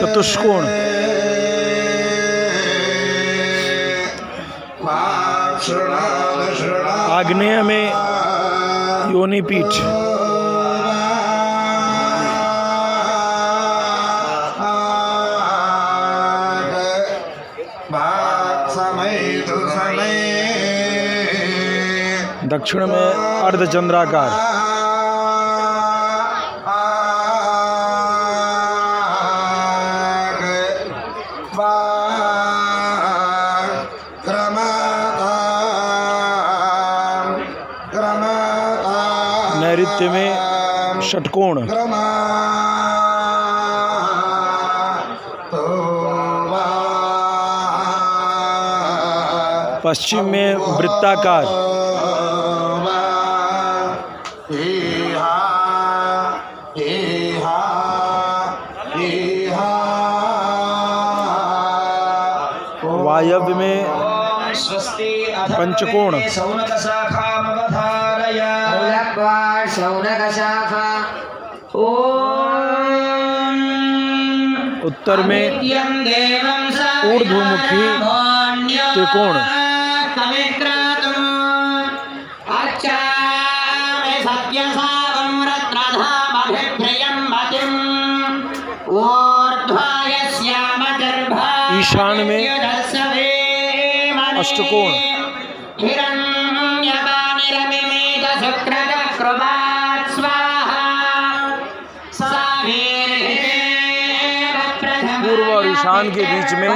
चतुष्कोण, आग्नेय में योनिपीठ, दक्षिण में अर्धचंद्राकार, नैऋत्य में षटकोण, पश्चिम में वृत्ताकार, वायव्य में पंचकोण, उत्तर में ऊर्ध्वमुखी त्रिकोण, ईशान में अष्टकोण, पूर्व और ईशान के बीच में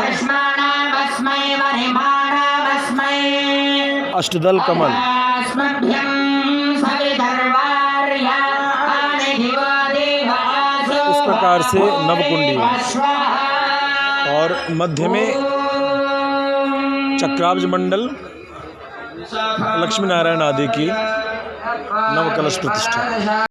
अष्टदल कमल, इस प्रकार से नवकुंडी, और मध्य में चक्राब्ज मंडल, लक्ष्मी नारायण आदि की नवकलश प्रतिष्ठा।